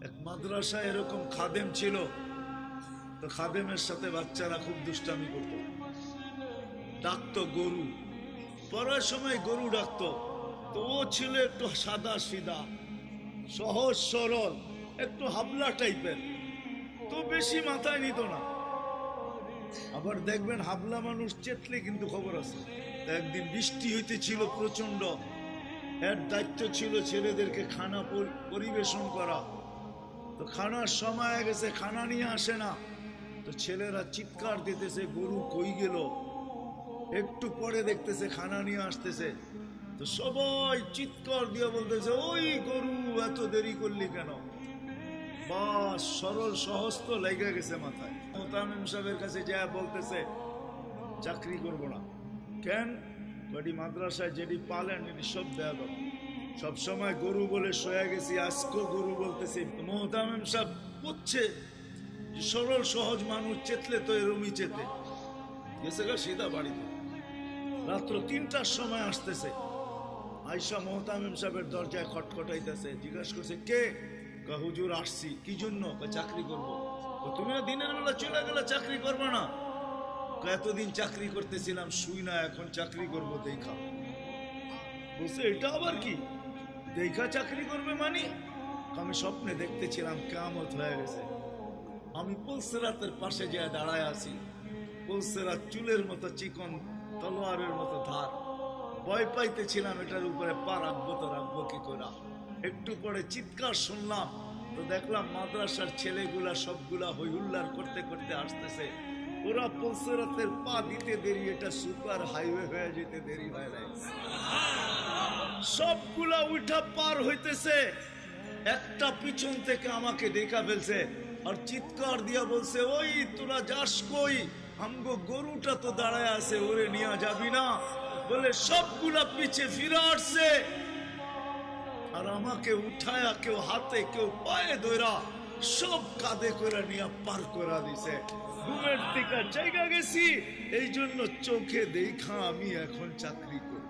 এক মাদ্রাসায় এরকম খাদেম ছিল, তো খাদেমের সাথে বাচ্চারা খুব দুষ্টামি করত, ডাকতো গরু, পড়ার সময় গরু ডাকতো। তো ও ছিল একটু সাদা সিধা, সহজ সরল, একটু হাবলা টাইপের, তো বেশি মাথায় নিত না। আবার দেখবেন হাবলা মানুষ চেতলে কিন্তু খবর আছে। একদিন বৃষ্টি হইতেছিল প্রচন্ড, এর দায়িত্ব ছিল ছেলেদেরকে খানা পরিবেশন করা। তো খানার সময় গেছে, খানা নিয়ে আসে না, তো ছেলেরা চিৎকার দিতেছে গরু কই গেল। একটু পরে দেখতেছে খানা নিয়ে আসতেছে, তো সবাই চিৎকার দিয়ে বলতেছে ওই গরু এত দেরি করলি কেন। বাস সরল সহজ তো লেগে গেছে মাথায়। মোতামিম সাহেবের কাছে যা বলতেছে চাকরি করব না। কেন? বাড়ি মাদ্রাসায় যেটি পালেন এটি সব দেয়া দাও, সবসময় গরু বলে শোয়া গেছি, আজকেও গরু বলতেছি। মোহতামিম সাহেব বুঝছে যে সরল সহজ মানুষ চেতলে তো এরমই চেতে গেছে গা সিধা বাড়িতে। রাত্র ৩টার সময় আসতেছে, আয়সা মোহতামিম সাহেবের দরজায় খটখটাইতেছে, জিজ্ঞাসা করছে কে? হুজুর আসছি। কি জন্য? চাকরি করবো। তুমি দিনের বেলা চলে গেলে চাকরি করবো না? এতদিন চাকরি করতেছিলাম শুই না, এখন চাকরি করবো দেখা। বলছে এটা আবার কি দেখা চাকরি করবে মানে? আমি স্বপ্নে দেখতেছিলাম কিয়ামত হয়ে গেছে, আমি পুলসেরাতের পাশে যা দাঁড়ায় আছি, পুলসেরাত চুলের মতো চিকন, তলোয়ারের মতো ধার, ভয় পাইতেছিলাম এটার উপরে পা রাখবো তো রাখবো কি করে। একটু পরে চিৎকার শুনলাম, তো দেখলাম মাদ্রাসার ছেলেগুলা সবগুলা হইহুল্লার করতে করতে আসতেছে। ওরা পুলসেরাতের পা দিতে দেরি, এটা সুপার হাইওয়ে হয়ে যেতে দেরি হয় নাই। সবগুলা উঠা পার হইতেছে, একটা পিছন থেকে আমাকে দেখা ফেলছে আর চিৎকার দিয়া বলছে ওই তোরা যাস কই? আমগো গরুটা তো দাঁড়ায় আছে, ওরে নিয়ে যাবি না? বলে সবগুলা পিছে ফিরে আসছে আর আমাকে উঠায়া কেউ হাতে কেউ পায়ে ধরা সব কাঁধে করে নিয়ে পার করা দিছে। ঘুমের থেকে জায়গা গেছি, এই জন্য চোখে দেখা আমি এখন চাকরি করি।